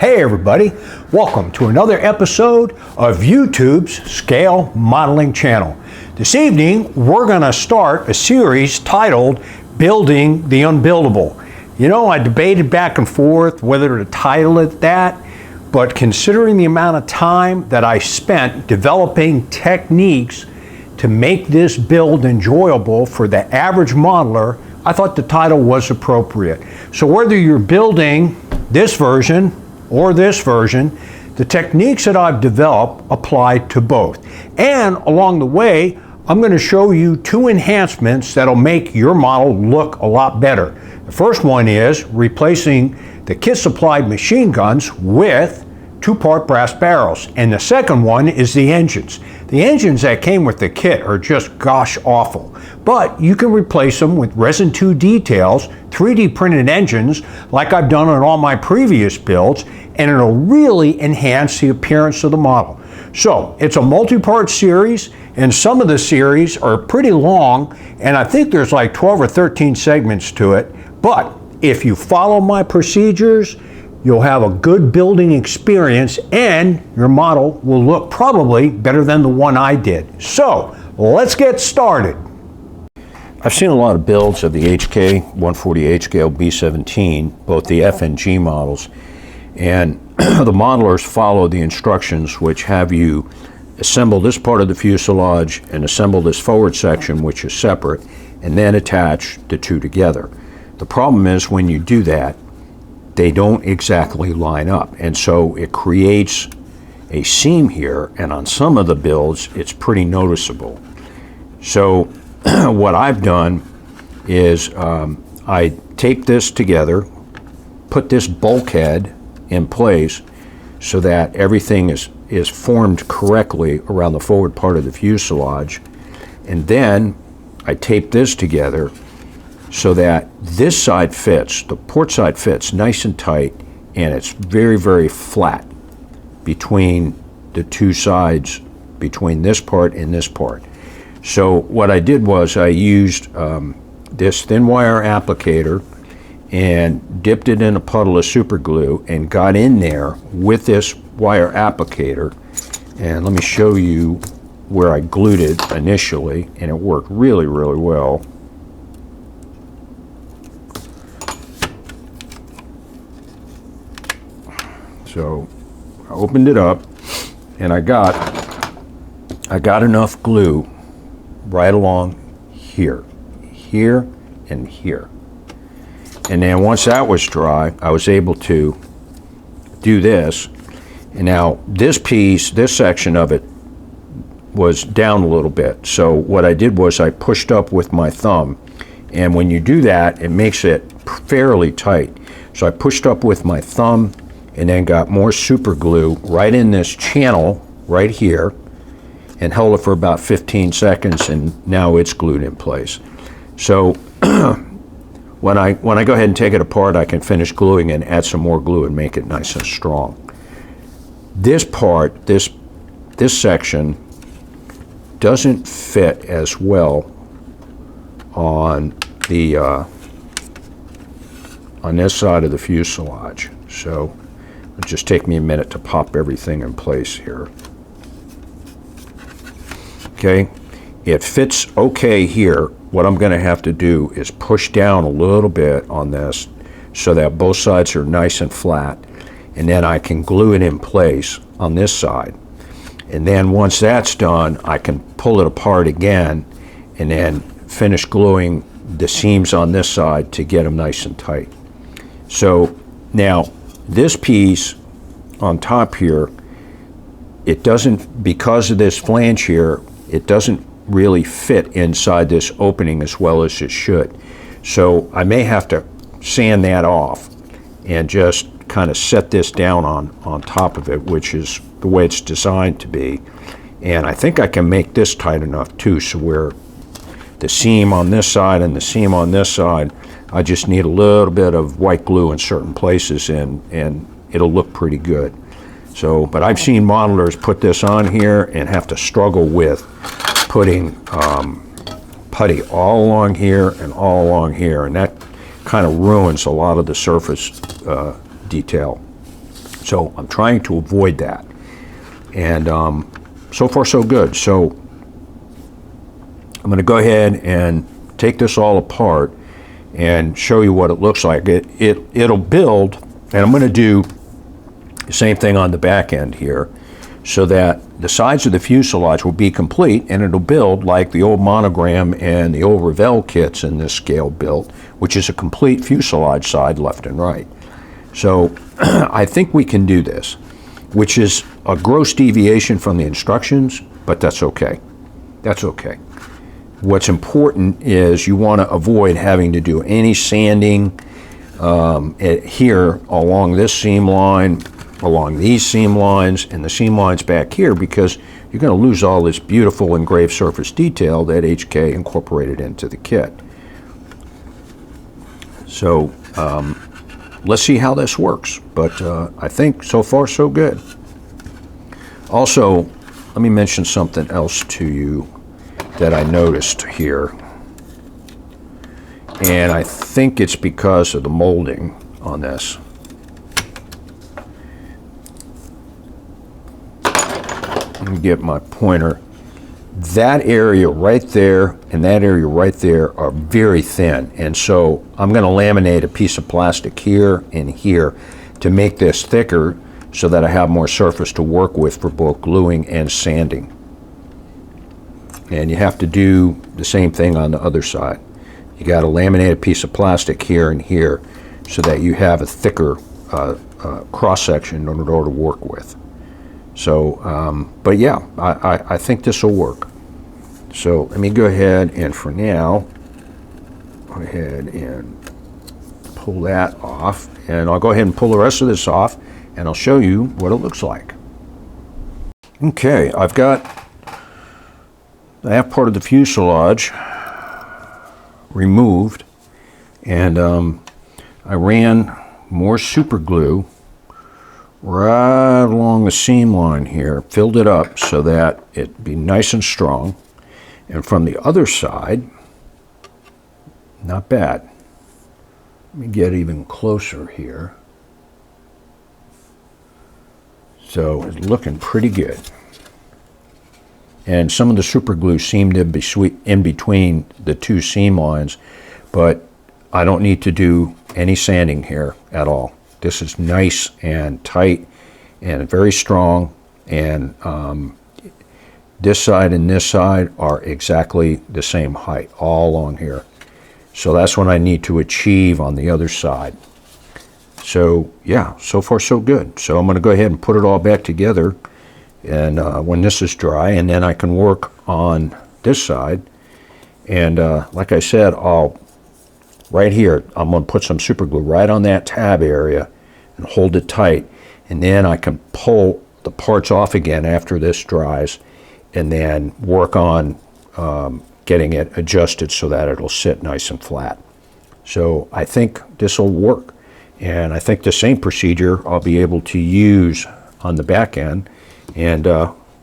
Hey everybody, welcome to another episode of YouTube's Scale Modeling channel. This evening we're going to start a series titled Building the Unbuildable. You know, I debated back and forth whether to title it that, but considering the amount of time that I spent developing techniques to make this build enjoyable for the average modeler, I thought the title was appropriate. So whether you're building this version or this version, the techniques that I've developed apply to both. And along the way, I'm going to show you two enhancements that'll make your model look a lot better. The first one is replacing the kit supplied machine guns with two-part brass barrels. And the second one is the engines. The engines that came with the kit are just gosh awful, but you can replace them with resin 2 details, 3D printed engines like I've done on all my previous builds, and it'll really enhance the appearance of the model. So it's a multi-part series, and some of the series are pretty long, and I think there's like 12 or 13 segments to it, but if you follow my procedures, you'll have a good building experience and your model will look probably better than the one I did. So let's get started. I've seen a lot of builds of the HK 140H scale B-17, both the F and G models, and the modelers follow the instructions which have you assemble this part of the fuselage and assemble this forward section, which is separate, and then attach the two together. The problem is when you do that, they don't exactly line up, and so it creates a seam here, and on some of the builds it's pretty noticeable. So what I've done is I tape this together, put this bulkhead in place so that everything is formed correctly around the forward part of the fuselage, and then I tape this together so that this side fits, the port side fits nice and tight, and it's very, very flat between the two sides, between this part and this part. So what I did was I used this thin wire applicator and dipped it in a puddle of super glue and got in there with this wire applicator, and let me show you where I glued it initially, and it worked really, really well. So I opened it up and I got enough glue right along here, and here. And then once that was dry, I was able to do this. And now this piece, this section of it was down a little bit. So what I did was I pushed up with my thumb, and when you do that, it makes it fairly tight. So I pushed up with my thumb and then got more super glue right in this channel right here and held it for about 15 seconds, and now it's glued in place. So when I go ahead and take it apart, I can finish gluing and add some more glue and make it nice and strong. This part, this section doesn't fit as well on the on this side of the fuselage. So it'll just take me a minute to pop everything in place here. Okay, it fits okay here. What I'm going to have to do is push down a little bit on this so that both sides are nice and flat, and then I can glue it in place on this side. And then once that's done, I can pull it apart again and then finish gluing the seams on this side to get them nice and tight. So now this piece on top here, it doesn't, because of this flange here, it doesn't really fit inside this opening as well as it should. So I may have to sand that off and just kind of set this down on top of it, which is the way it's designed to be. And I think I can make this tight enough too, so where the seam on this side and the seam on this side, I just need a little bit of white glue in certain places, and it'll look pretty good. So, but I've seen modelers put this on here and have to struggle with putting putty all along here and all along here, and that kind of ruins a lot of the surface detail. So I'm trying to avoid that. And so far so good. So I'm going to go ahead and take this all apart and show you what it looks like. It'll build, and I'm going to do the same thing on the back end here, so that the sides of the fuselage will be complete, and it'll build like the old Monogram and the old Revell kits in this scale built, which is a complete fuselage side left and right. So I think we can do this, which is a gross deviation from the instructions, but that's okay. That's okay. What's important is you want to avoid having to do any sanding here along this seam line, along these seam lines, and the seam lines back here, because you're going to lose all this beautiful engraved surface detail that HK incorporated into the kit. So let's see how this works, but I think so far so good. Also, let me mention something else to you that I noticed here, and I think it's because of the molding on this. Let me get my pointer. That area right there and that area right there are very thin, and so I'm going to laminate a piece of plastic here and here to make this thicker so that I have more surface to work with for both gluing and sanding. And you have to do the same thing on the other side. You got to laminate a piece of plastic here and here so that you have a thicker cross-section in order to work with. So, but yeah, I think this will work. So let me go ahead and for now, go ahead and pull that off. And I'll go ahead and pull the rest of this off, and I'll show you what it looks like. Okay, I've got that part of the fuselage removed, and I ran more super glue right along the seam line here, filled it up so that it'd be nice and strong. And from the other side, not bad. Let me get even closer here. So it's looking pretty good. And some of the super glue seemed to be sweet in between the two seam lines, but I don't need to do any sanding here at all. This is nice and tight and very strong, and this side and this side are exactly the same height all along here. So that's what I need to achieve on the other side. So yeah, so far so good. So I'm going to go ahead and put it all back together, and when this is dry, and then I can work on this side. And like I said, right here, I'm going to put some super glue right on that tab area and hold it tight, and then I can pull the parts off again after this dries, and then work on getting it adjusted so that it'll sit nice and flat. So I think this will work, and I think the same procedure I'll be able to use on the back end, and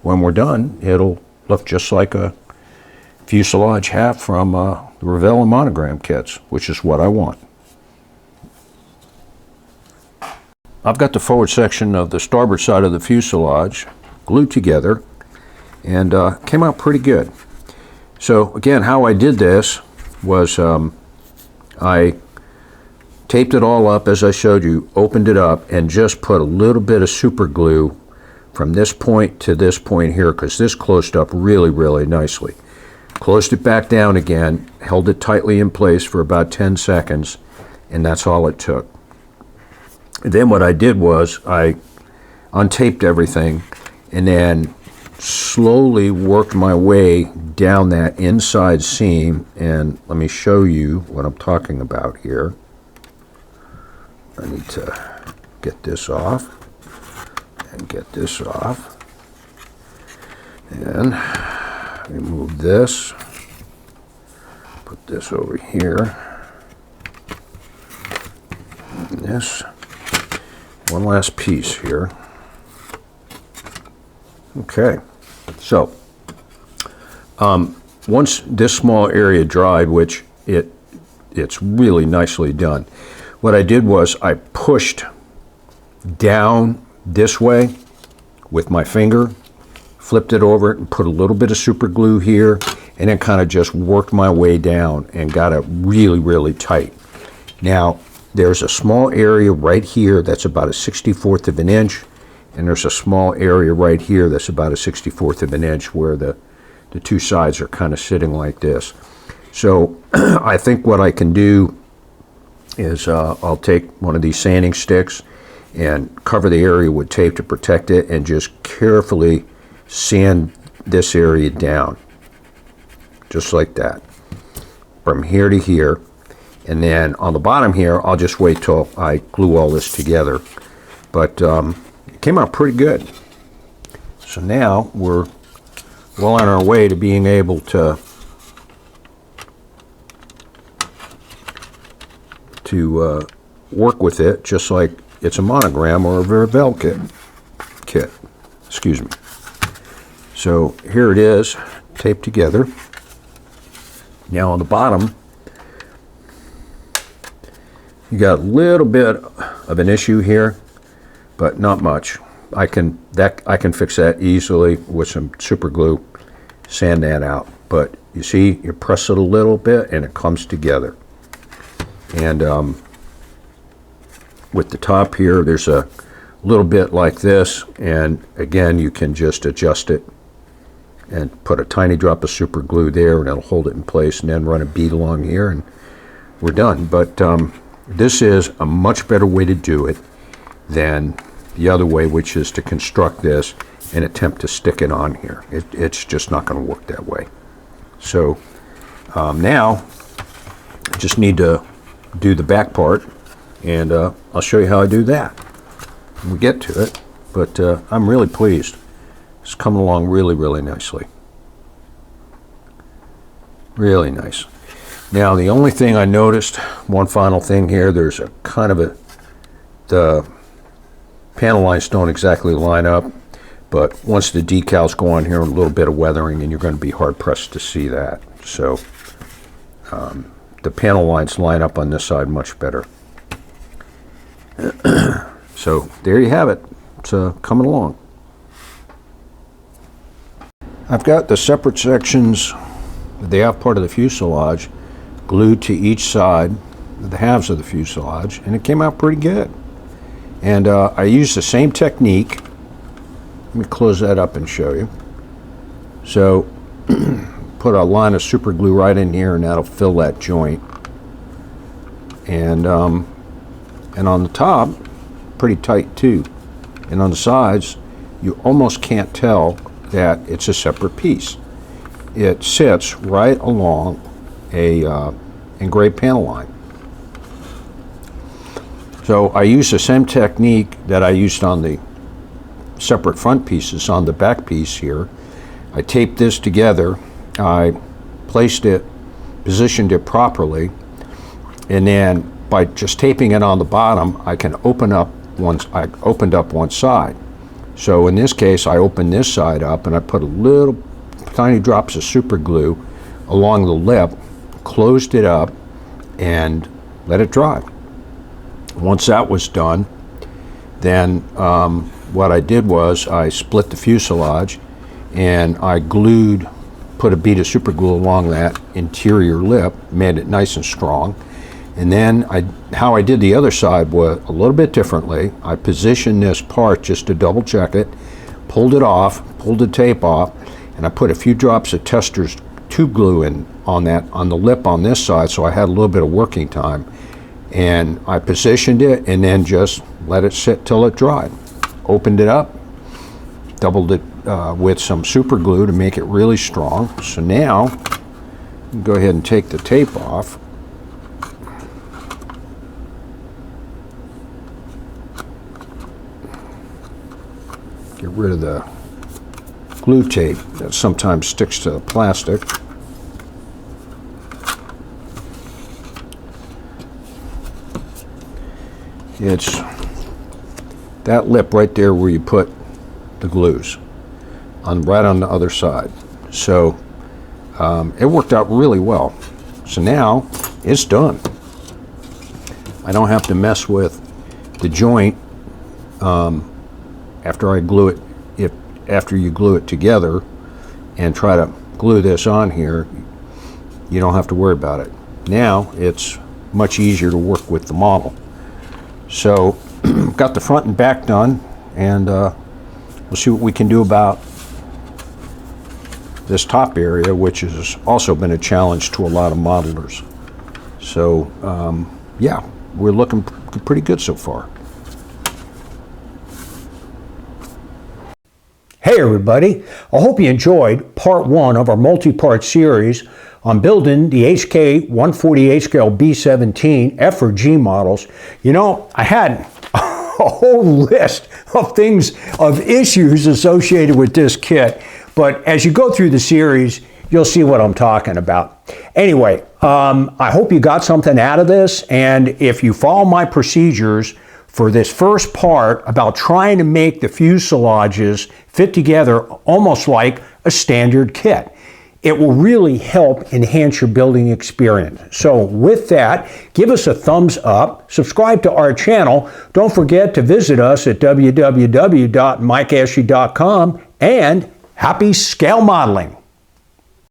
when we're done, it'll look just like a fuselage hat from the Revell and Monogram kits, which is what I want. I've got the forward section of the starboard side of the fuselage glued together, and came out pretty good. So again, how I did this was I taped it all up as I showed you, opened it up, and just put a little bit of super glue from this point to this point here, because this closed up really, really nicely. Closed it back down again, held it tightly in place for about 10 seconds, and that's all it took. And then what I did was I untaped everything and then slowly worked my way down that inside seam, and let me show you what I'm talking about here. I need to get this off and get this off, and remove this, put this over here, and this, one last piece here. Okay, so once this small area dried, which it's really nicely done, what I did was I pushed down this way with my finger, flipped it over and put a little bit of super glue here, and then kind of just worked my way down and got it really, really tight. Now, there's a small area right here that's about a 1/64 of an inch, and there's a small area right here that's about a 1/64 of an inch where the two sides are kind of sitting like this. So I think what I can do is I'll take one of these sanding sticks and cover the area with tape to protect it and just carefully sand this area down, just like that, from here to here. And then on the bottom here, I'll just wait till I glue all this together. But it came out pretty good. So now we're well on our way to being able to work with it just like it's a monogram or a Vervel kit. Excuse me. So here it is, taped together. Now on the bottom, you got a little bit of an issue here, but not much. I can fix that easily with some super glue, sand that out. But you see, you press it a little bit and it comes together. And with the top here, there's a little bit like this, and again, you can just adjust it and put a tiny drop of super glue there, and it'll hold it in place, and then run a bead along here, and we're done. But this is a much better way to do it than the other way, which is to construct this and attempt to stick it on here. It's just not going to work that way. So now I just need to do the back part, and I'll show you how I do that when we get to it. But I'm really pleased. It's coming along really, really nicely. Really nice. Now, the only thing I noticed, one final thing here, there's a kind of the panel lines don't exactly line up, but once the decals go on here, a little bit of weathering, and you're going to be hard pressed to see that. So the panel lines line up on this side much better. So there you have it. It's coming along. I've got the separate sections, the aft part of the fuselage, glued to each side of the halves of the fuselage, and it came out pretty good. And I used the same technique. Let me close that up and show you. So put a line of super glue right in here, and that'll fill that joint. And on the top, pretty tight too. And on the sides, you almost can't tell that it's a separate piece. It sits right along a engraved panel line. So I use the same technique that I used on the separate front pieces on the back piece here. I taped this together, I placed it, positioned it properly, and then by just taping it on the bottom, I opened up one side. So in this case, I opened this side up and I put a little tiny drops of super glue along the lip, closed it up, and let it dry. Once that was done, then what I did was I split the fuselage and I put a bead of super glue along that interior lip, made it nice and strong. And then how I did the other side was a little bit differently. I positioned this part just to double check it, pulled it off, pulled the tape off, and I put a few drops of Testor's tube glue in on the lip on this side, so I had a little bit of working time. And I positioned it and then just let it sit till it dried. Opened it up, doubled it with some super glue to make it really strong. So now, go ahead and take the tape off. Get rid of the glue tape that sometimes sticks to the plastic. It's that lip right there where you put the glues, right on the other side. So it worked out really well. So now it's done. I don't have to mess with the joint after you glue it together and try to glue this on here, you don't have to worry about it. Now it's much easier to work with the model. So got the front and back done, and we'll see what we can do about this top area, which has also been a challenge to a lot of modelers. So yeah, we're looking pretty good so far. Hey everybody, I hope you enjoyed part 1 of our multi-part series on building the HK 148 scale B-17F or G models. You know, I had a whole list of things, of issues associated with this kit, but as you go through the series, you'll see what I'm talking about. Anyway, I hope you got something out of this, and if you follow my procedures for this first part about trying to make the fuselages fit together almost like a standard kit, it will really help enhance your building experience. So with that, give us a thumbs up, subscribe to our channel, don't forget to visit us at www.mikeashley.com, and happy scale modeling!